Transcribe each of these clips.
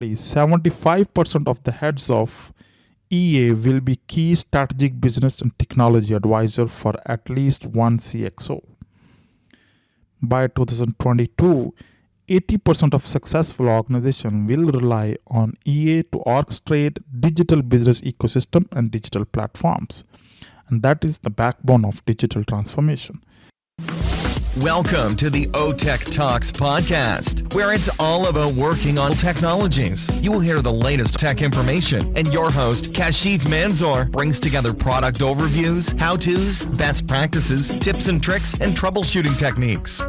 75% of the heads of EA will be key strategic business and technology advisor for at least one CXO. By 2022, 80% of successful organizations will rely on EA to orchestrate digital business ecosystem and digital platforms. And that is the backbone of digital transformation. Welcome to the OTech Talks podcast, where it's all about working on technologies. You will hear the latest tech information, and your host, Kashif Manzoor, brings together product overviews, how-tos, best practices, tips and tricks, and troubleshooting techniques.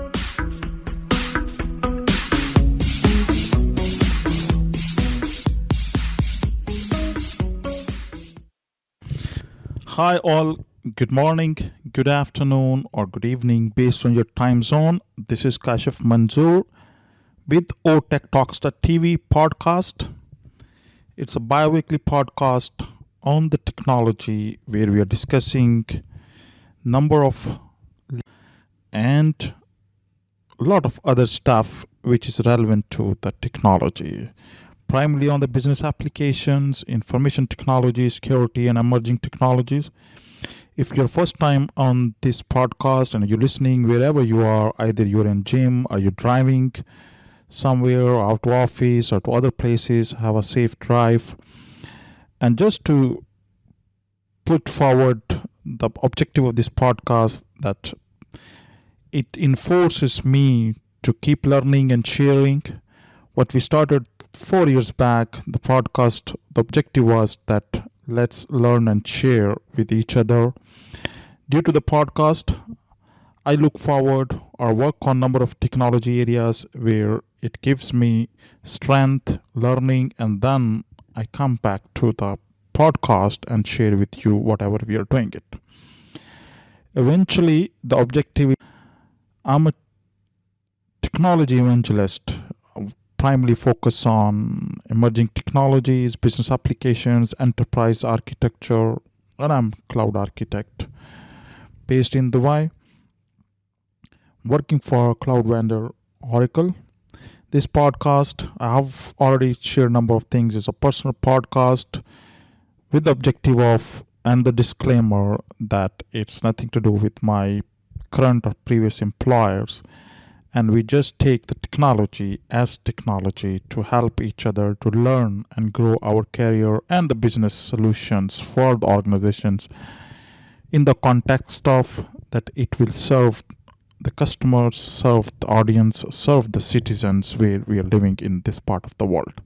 Hi all, good morning, good afternoon, or good evening based on your time zone. This is Kashif Manzoor with OTech Talks.tv podcast. It's a bi-weekly podcast on the technology where we are discussing number of and a lot of other stuff which is relevant to the technology. Primarily on the business applications, information technology, security, and emerging technologies. If you're first time on this podcast and you're listening wherever you are, either you're in gym or you're driving somewhere out to office or to other places, have a safe drive. And just to put forward the objective of this podcast, that it enforces me to keep learning and sharing. What we started 4 years back, the podcast, the objective was that let's learn and share with each other. Due to the podcast, I look forward or work on number of technology areas where it gives me strength, learning, and then I come back to the podcast and share with you whatever we are doing it. Eventually, the objective is I'm a technology evangelist, primarily focus on emerging technologies, business applications, enterprise architecture, and I'm cloud architect based in Dubai, working for cloud vendor Oracle. This podcast, I have already shared a number of things. It's a personal podcast with the objective of and the disclaimer that it's nothing to do with my current or previous employers. And we just take the technology as technology to help each other to learn and grow our career and the business solutions for the organizations in the context of that it will serve the customers, serve the audience, serve the citizens where we are living in this part of the world.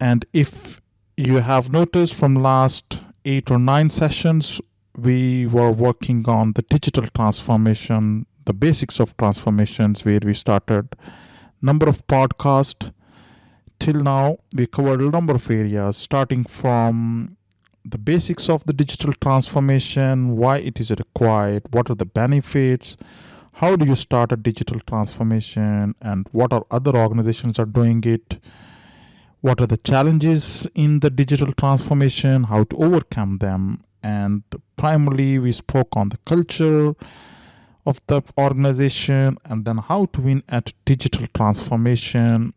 And if you have noticed from last 8 or 9 sessions, we were working on the digital transformation, the basics of transformations, where we started number of podcasts. Till now, we covered a number of areas, starting from the basics of the digital transformation, why it is required, what are the benefits, how do you start a digital transformation, and what are other organizations are doing it, what are the challenges in the digital transformation, how to overcome them. And primarily, we spoke on the culture of the organization and then how to win at digital transformation.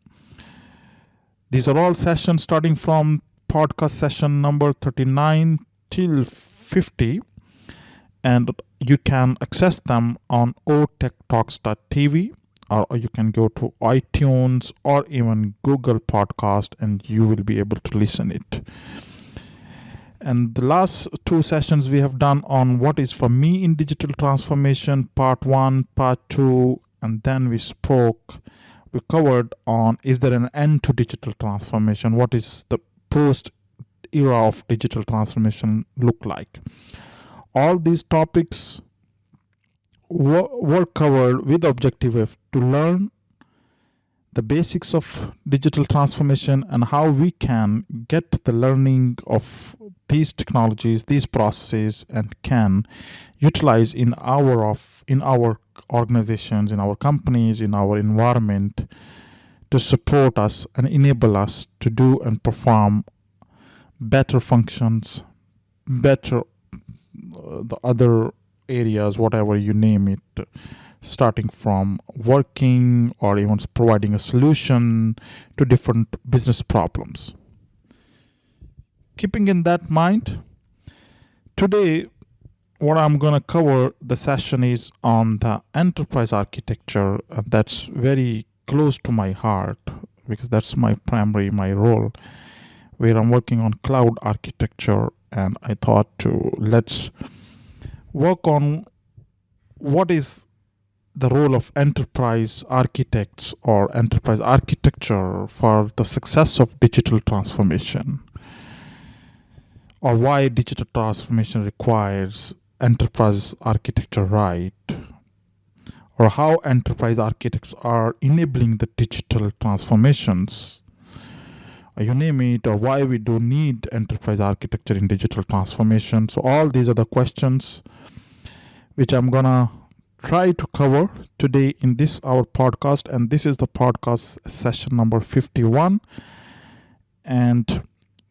These are all sessions starting from podcast session number 39 till 50, and you can access them on otechtalks.tv, or you can go to iTunes or even Google Podcast and you will be able to listen it. And the last 2 sessions we have done on what is for me in digital transformation, part 1, part 2, and then we covered on is there an end to digital transformation? What is the post era of digital transformation look like? All these topics were covered with the objective of to learn the basics of digital transformation and how we can get the learning of these technologies, these processes, and can utilize in our organizations, in our companies, in our environment to support us and enable us to do and perform better functions, better the other areas, whatever you name it, starting from working or even providing a solution to different business problems. Keeping in that mind, today what I'm going to cover the session is on the enterprise architecture. That's very close to my heart because that's my role, where I'm working on cloud architecture, and I thought let's work on what is the role of enterprise architects or enterprise architecture for the success of digital transformation, or why digital transformation requires enterprise architecture, right? Or how enterprise architects are enabling the digital transformations, or you name it, or why we do need enterprise architecture in digital transformation. So all these are the questions which I'm gonna try to cover today in this our podcast, and this is the podcast session number 51. And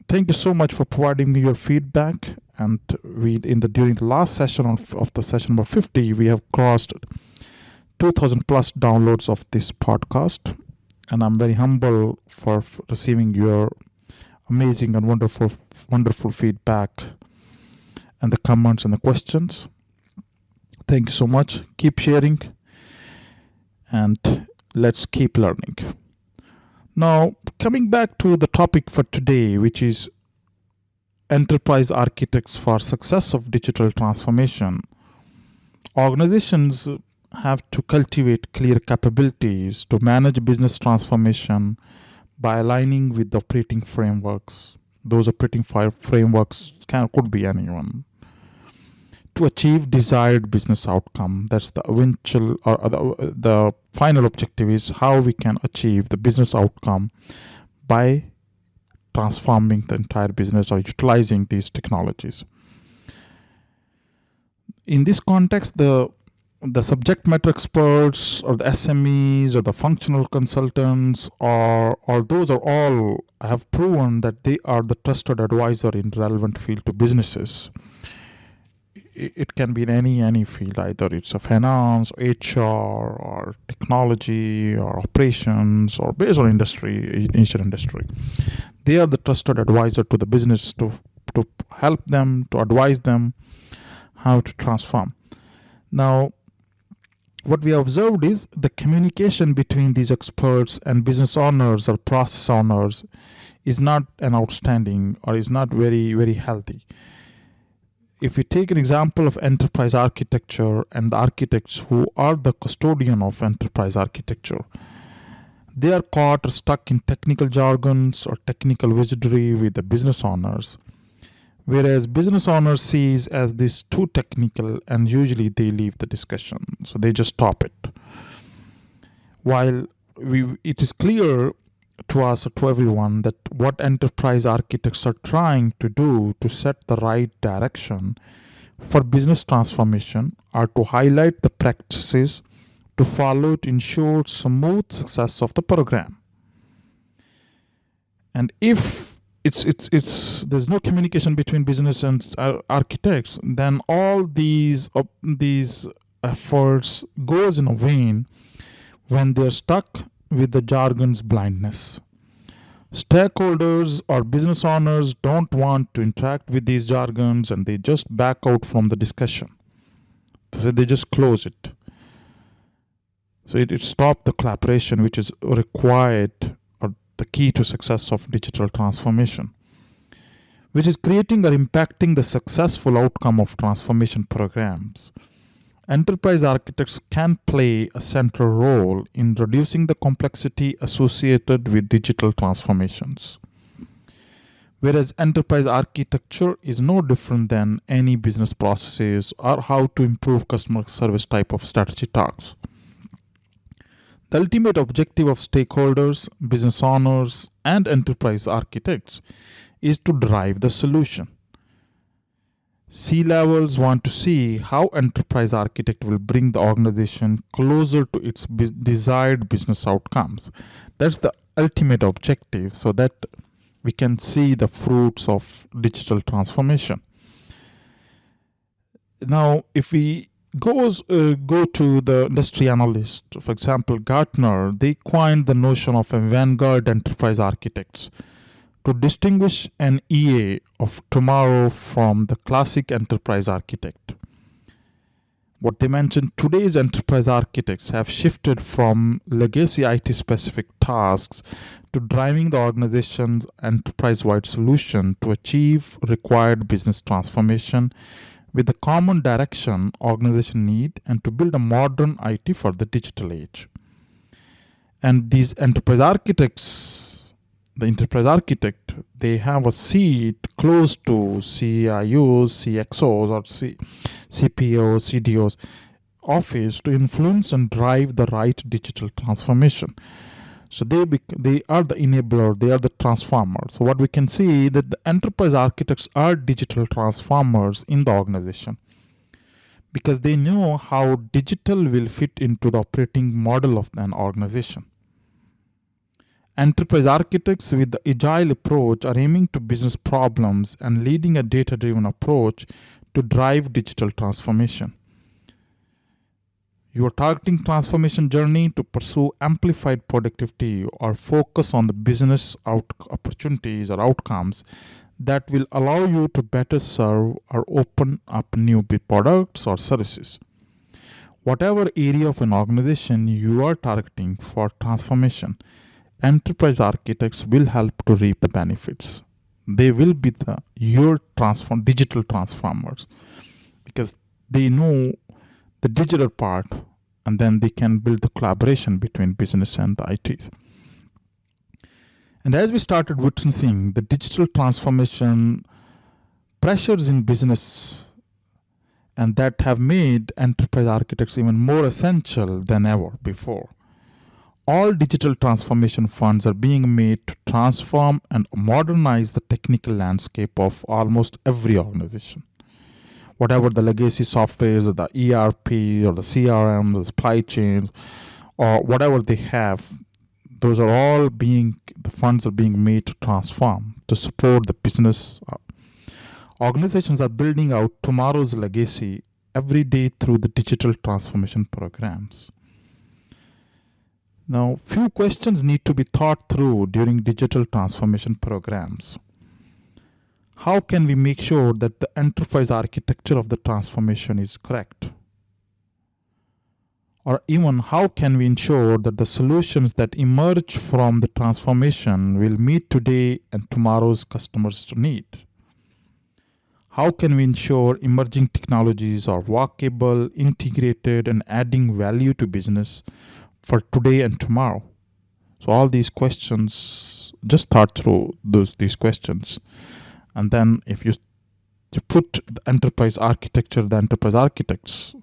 thank you so much for providing me your feedback. And during the last session of the session number 50, we have crossed 2,000 plus downloads of this podcast, and I'm very humble for receiving your amazing and wonderful feedback and the comments and the questions. Thank you so much. Keep sharing, and let's keep learning. Now, coming back to the topic for today, which is enterprise architects for success of digital transformation. Organizations have to cultivate clear capabilities to manage business transformation by aligning with the operating frameworks. Those operating frameworks could be anyone, to achieve desired business outcome. That's the eventual or the final objective, is how we can achieve the business outcome by transforming the entire business or utilizing these technologies. In this context, the subject matter experts or the SMEs or the functional consultants or those are all have proven that they are the trusted advisor in relevant field to businesses. It can be in any field, either it's a finance, HR, or technology, or operations, or based on each industry. They are the trusted advisor to the business to help them, to advise them how to transform. Now, what we observed is the communication between these experts and business owners or process owners is not an outstanding or is not very, very healthy. If we take an example of enterprise architecture and the architects who are the custodian of enterprise architecture, they are caught or stuck in technical jargons or technical wizardry with the business owners, whereas business owners sees as this too technical, and usually they leave the discussion, so they just stop it. While it is clear to us or to everyone that what enterprise architects are trying to do to set the right direction for business transformation are to highlight the practices to follow to ensure smooth success of the program. And if there's no communication between business and architects, then all these efforts goes in a vain when they're stuck with the jargon's blindness. Stakeholders or business owners don't want to interact with these jargons, and they just back out from the discussion. So they just close it. So it stopped the collaboration which is required, or the key to success of digital transformation, which is creating or impacting the successful outcome of transformation programs. Enterprise architects can play a central role in reducing the complexity associated with digital transformations. Whereas enterprise architecture is no different than any business processes or how to improve customer service type of strategy talks. The ultimate objective of stakeholders, business owners, and enterprise architects is to drive the solution. C-levels want to see how enterprise architect will bring the organization closer to its desired business outcomes. That's the ultimate objective, so that we can see the fruits of digital transformation. Now, if we go to the industry analyst. For example, Gartner, they coined the notion of a vanguard enterprise architects to distinguish an EA of tomorrow from the classic enterprise architect. What they mentioned, today's enterprise architects have shifted from legacy IT specific tasks to driving the organization's enterprise wide solution to achieve required business transformation with the common direction organization need and to build a modern IT for the digital age. And these enterprise architects, the enterprise architect, they have a seat close to CIOs, CXOs, or CPOs, CDOs office to influence and drive the right digital transformation. So they are the enabler, they are the transformers. So what we can see that the enterprise architects are digital transformers in the organization because they know how digital will fit into the operating model of an organization. Enterprise architects with the agile approach are aiming to business problems and leading a data-driven approach to drive digital transformation. You are targeting transformation journey to pursue amplified productivity or focus on the business opportunities or outcomes that will allow you to better serve or open up new products or services. Whatever area of an organization you are targeting for transformation, enterprise architects will help to reap the benefits. They will be your digital transformers because they know the digital part, and then they can build the collaboration between business and the IT. And as we started witnessing the digital transformation pressures in business, and that have made enterprise architects even more essential than ever before. All digital transformation funds are being made to transform and modernize the technical landscape of almost every organization. Whatever the legacy softwares or the ERP or the CRM, the supply chains, or whatever they have, those are all the funds are being made to transform, to support the business. Organizations are building out tomorrow's legacy every day through the digital transformation programs. Now, few questions need to be thought through during digital transformation programs. How can we make sure that the enterprise architecture of the transformation is correct? Or even how can we ensure that the solutions that emerge from the transformation will meet today and tomorrow's customers' need? How can we ensure emerging technologies are workable, integrated, and adding value to business for today and tomorrow? So all these questions, just thought through these questions. And then if you put the enterprise architecture, the enterprise architect's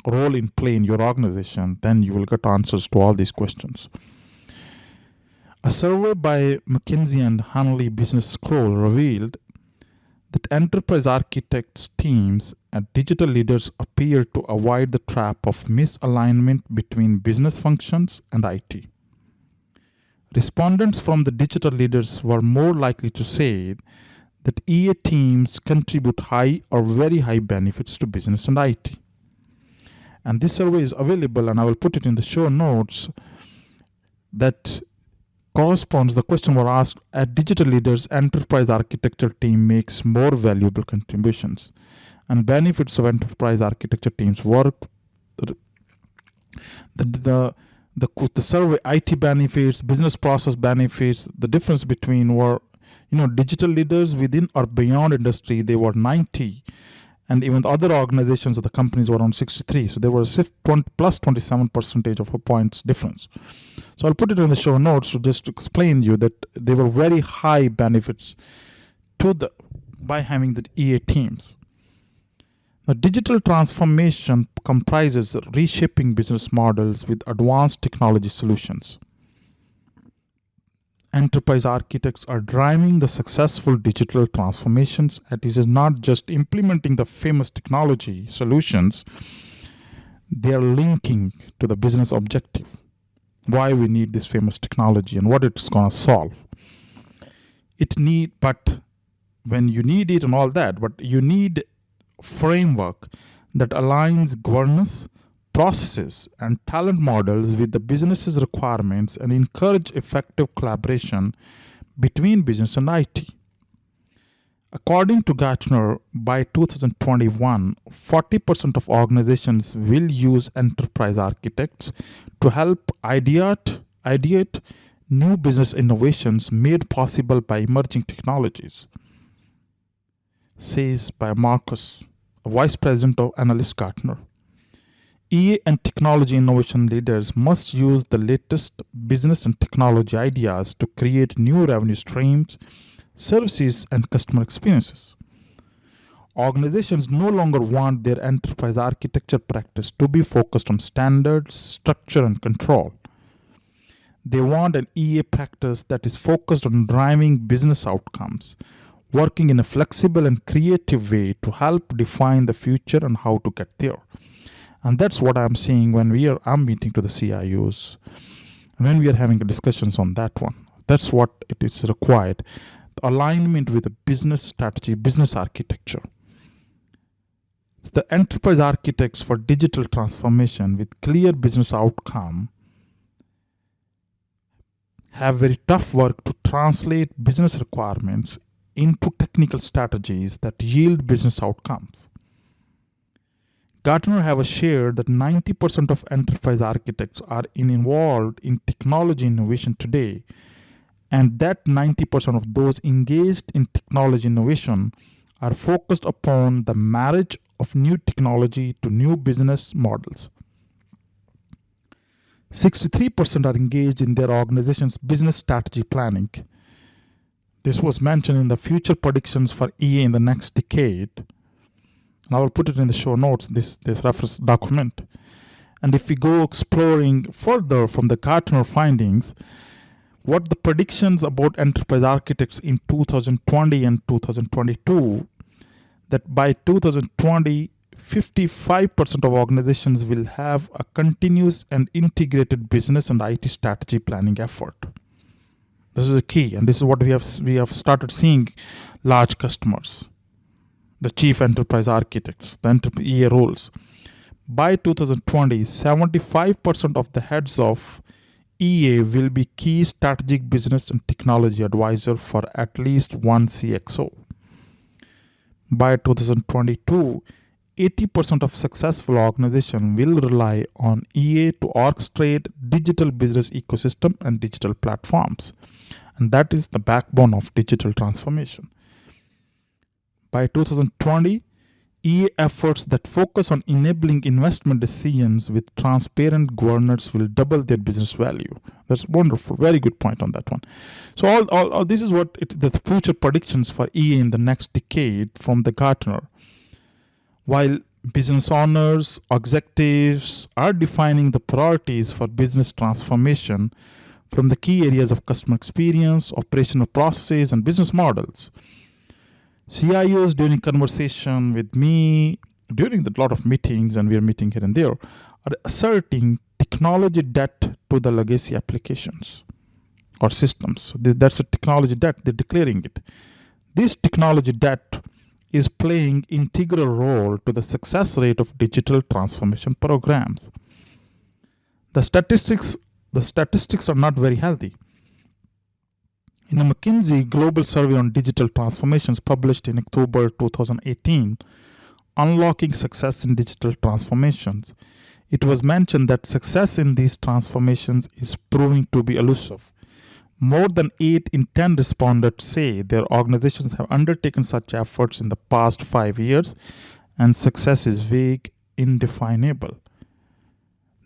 role in play in your organization, then you will get answers to all these questions. A survey by McKinsey and Hanley Business School revealed that enterprise architects teams and digital leaders appear to avoid the trap of misalignment between business functions and IT. Respondents from the digital leaders were more likely to say that EA teams contribute high or very high benefits to business and IT. And this survey is available, and I will put it in the show notes, that corresponds, the question was asked, at digital leaders, enterprise architecture team makes more valuable contributions. And benefits of enterprise architecture teams work. The survey, IT benefits, business process benefits, the difference between were, digital leaders within or beyond industry, they were 90. And even the other organizations of the companies were around 63. So there was plus 27% of a points difference. So I'll put it in the show notes to just explain you that there were very high benefits by having the EA teams. Now, digital transformation comprises reshaping business models with advanced technology solutions. Enterprise architects are driving the successful digital transformations, and this is not just implementing the famous technology solutions, they are linking to the business objective, why we need this famous technology and what it's going to solve. But when you need it and all that, but you need framework that aligns governance, processes, and talent models with the business's requirements and encourage effective collaboration between business and IT. According to Gartner, by 2021, 40% of organizations will use enterprise architects to help ideate new business innovations made possible by emerging technologies, says by Marcus, a vice president of Analyst Gartner. EA and technology innovation leaders must use the latest business and technology ideas to create new revenue streams, services, and customer experiences. Organizations no longer want their enterprise architecture practice to be focused on standards, structure, and control. They want an EA practice that is focused on driving business outcomes, working in a flexible and creative way to help define the future and how to get there. And that's what I'm seeing when I'm meeting to the CIOs, when we are having discussions on that one. That's what it is required. The alignment with the business strategy, business architecture. The enterprise architects for digital transformation with clear business outcome have very tough work to translate business requirements into technical strategies that yield business outcomes. Gartner have shared that 90% of enterprise architects are involved in technology innovation today, and that 90% of those engaged in technology innovation are focused upon the marriage of new technology to new business models. 63% are engaged in their organization's business strategy planning. This was mentioned in the future predictions for EA in the next decade. And I will put it in the show notes, this reference document. And if we go exploring further from the Gartner findings, what the predictions about enterprise architects in 2020 and 2022, that by 2020, 55% of organizations will have a continuous and integrated business and IT strategy planning effort. This is a key, and this is what we have started seeing large customers, the chief enterprise architects, the EA roles. By 2020, 75% of the heads of EA will be key strategic business and technology advisor for at least one CXO. By 2022, 80% of successful organizations will rely on EA to orchestrate digital business ecosystem and digital platforms. And that is the backbone of digital transformation. By 2020, EA efforts that focus on enabling investment decisions with transparent governance will double their business value. That's wonderful. Very good point on that one. So all this is what the future predictions for EA in the next decade from the Gartner. While business owners, executives are defining the priorities for business transformation from the key areas of customer experience, operational processes, and business models, CIOs during conversation with me, during the lot of meetings, and we are meeting here and there, are asserting technology debt to the legacy applications or systems. That's a technology debt. They're declaring it. This technology debt is playing integral role to the success rate of digital transformation programs. The statistics are not very healthy. In a McKinsey Global Survey on Digital Transformations published in October 2018, Unlocking Success in Digital Transformations, it was mentioned that success in these transformations is proving to be elusive. More than 8 in 10 respondents say their organizations have undertaken such efforts in the past 5 years, and success is vague, indefinable.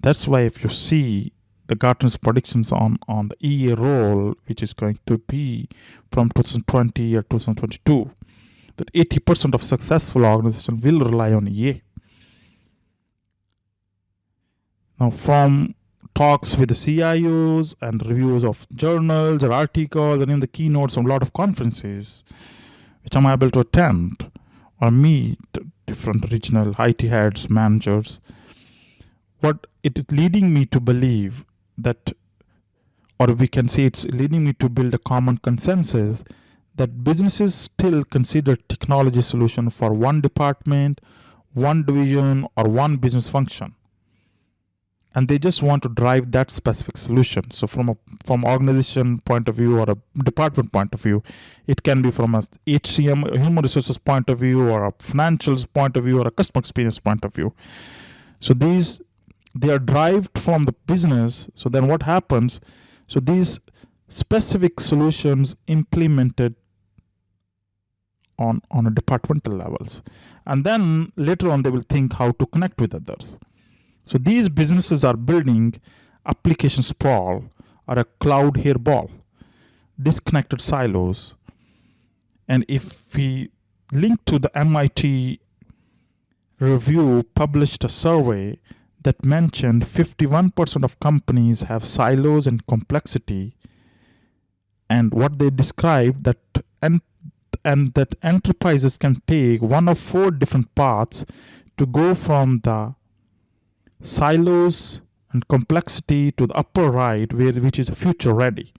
That's why if you see the Gartner's predictions on the EA role, which is going to be from 2020 or 2022, that 80% of successful organizations will rely on EA. Now, from talks with the CIOs and reviews of journals or articles and in the keynotes of a lot of conferences, which I'm able to attend or meet different regional IT heads, managers, what it is leading me to believe that, or we can say it's leading me to build a common consensus that businesses still consider technology solution for one department, one division or one business function, and they just want to drive that specific solution. So from organization point of view or a department point of view, it can be from a HCM, human resources point of view, or a financials point of view, or a customer experience point of view. So they are derived from the business. So then what happens? So these specific solutions implemented on a departmental levels, and then later on they will think how to connect with others. So these businesses are building application sprawl or a cloud hairball, disconnected silos. And if we link to the MIT review published a survey that mentioned 51% of companies have silos and complexity, and what they described that and that enterprises can take one of 4 different paths to go from the silos and complexity to the upper right, which is future ready.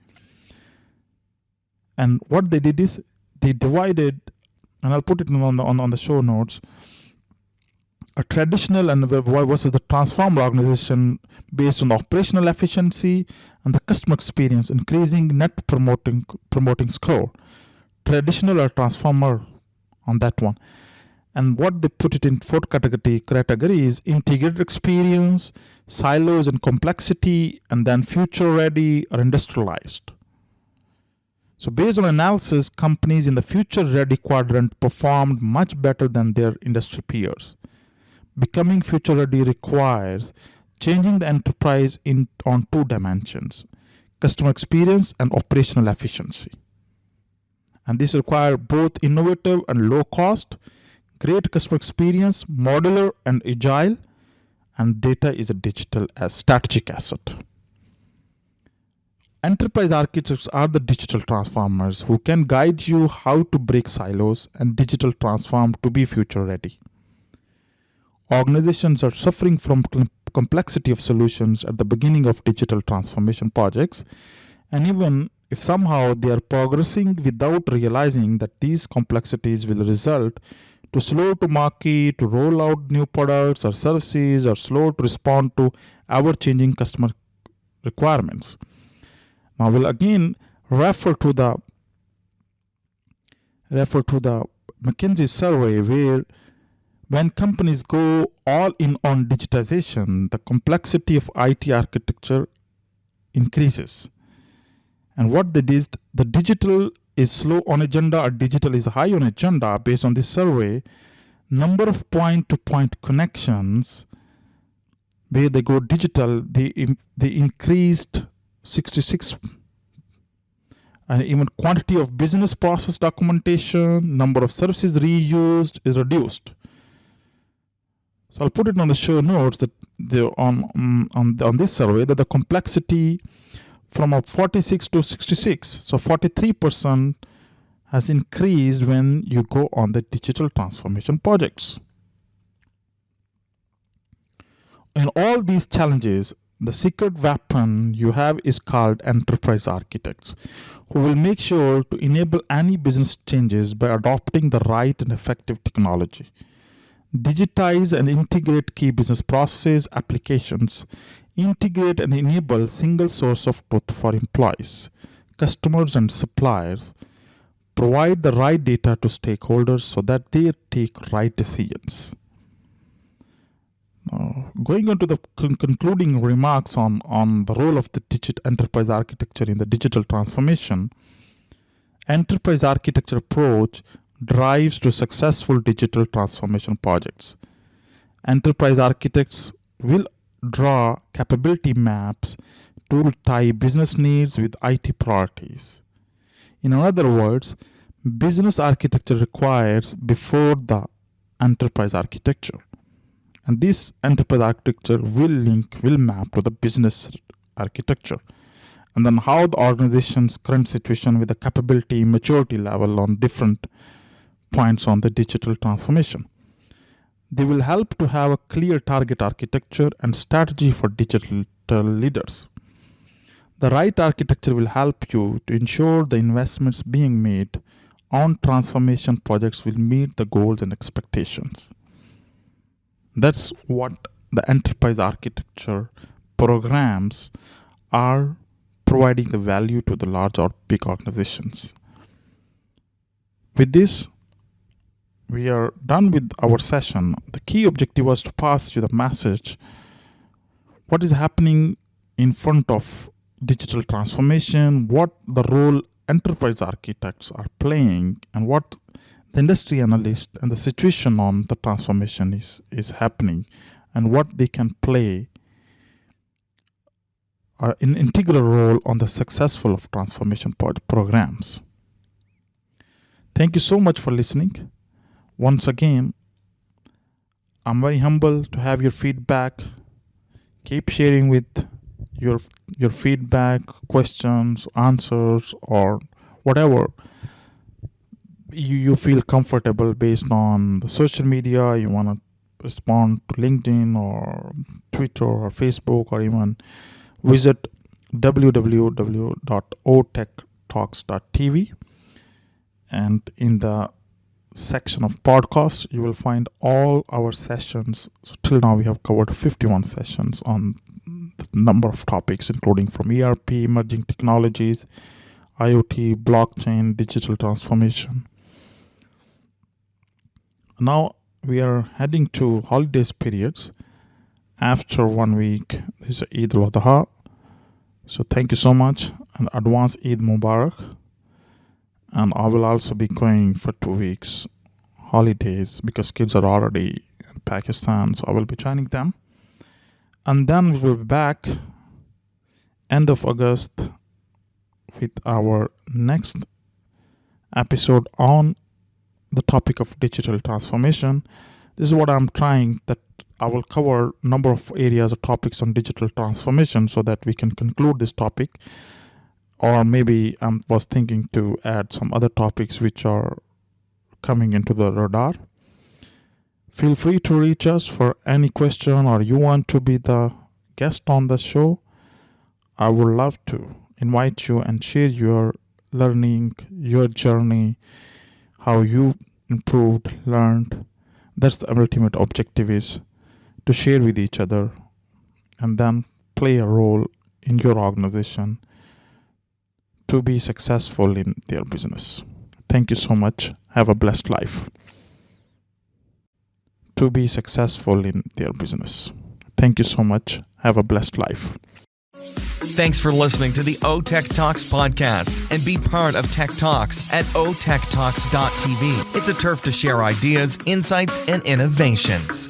And what they did is they divided, and I'll put it on the show notes, a traditional and versus the transformed organization based on the operational efficiency and the customer experience, increasing net promoting score. Traditional or transformer on that one. And what they put it in 4th category is integrated experience, silos and complexity, and then future ready or industrialized. So based on analysis, companies in the future ready quadrant performed much better than their industry peers. Becoming future ready requires changing the enterprise on 2 dimensions: customer experience and operational efficiency. And this requires both innovative and low cost, great customer experience, modular and agile, and data is a digital as strategic asset. Enterprise architects are the digital transformers who can guide you how to break silos and digital transform to be future ready. Organizations are suffering from complexity of solutions at the beginning of digital transformation projects, and even if somehow they are progressing without realizing that these complexities will result to slow to market, to roll out new products or services, or slow to respond to ever-changing customer requirements. Now we'll again refer to the McKinsey survey, where when companies go all in on digitization, the complexity of IT architecture increases. And what they did, the digital is slow on agenda or digital is high on agenda based on this survey. Number of point-to-point connections where they go digital, they increased 66. And even quantity of business process documentation, number of services reused is reduced. So I'll put it on the show notes that on this survey that the complexity from a 46 to 66, so 43% has increased when you go on the digital transformation projects. In all these challenges, the secret weapon you have is called enterprise architects, who will make sure to enable any business changes by adopting the right and effective technology. Digitize and integrate key business processes, applications, integrate and enable single source of truth for employees, customers and suppliers, provide the right data to stakeholders so that they take right decisions. Going on to the concluding remarks on the role of the digital enterprise architecture in the digital transformation, enterprise architecture approach drives to successful digital transformation projects. Enterprise architects will draw capability maps to tie business needs with IT priorities. In other words, business architecture requires before the enterprise architecture. And this enterprise architecture will map to the business architecture. And then how the organization's current situation with the capability maturity level on different points on the digital transformation. They will help to have a clear target architecture and strategy for digital leaders. The right architecture will help you to ensure the investments being made on transformation projects will meet the goals and expectations. That's what the enterprise architecture programs are providing the value to the large or big organizations. With this, we are done with our session. The key objective was to pass you the message what is happening in front of digital transformation, what the role enterprise architects are playing, and what the industry analyst and the situation on the transformation is happening, and what they can play an integral role on the successful of transformation programs. Thank you so much for listening. Once again, I'm very humble to have your feedback. Keep sharing with your feedback, questions, answers, or whatever you feel comfortable based on the social media. You want to respond to LinkedIn or Twitter or Facebook, or even visit www.otechtalks.tv, and in the section of podcasts you will find all our sessions. So till now we have covered 51 sessions on the number of topics, including from ERP, emerging technologies, IoT, blockchain, digital transformation. Now we are heading to holidays periods. After 1 week there's Eid al-Adha. So thank you so much, and advance Eid Mubarak. And I will also be going for 2 weeks holidays because kids are already in Pakistan, so I will be joining them. And then we will be back end of August with our next episode on the topic of digital transformation. This is what I'm trying, that I will cover a number of areas or topics on digital transformation so that we can conclude this topic. Or maybe I was thinking to add some other topics which are coming into the radar. Feel free to reach us for any question, or you want to be the guest on the show. I would love to invite you and share your learning, your journey, how you improved, learned. That's the ultimate objective, is to share with each other and then play a role in your organization to be successful in their business. Thank you so much. Have a blessed life. To be successful in their business. Thank you so much. Have a blessed life. Thanks for listening to the OTech Talks podcast, and be part of Tech Talks at otechtalks.tv. It's a turf to share ideas, insights, and innovations.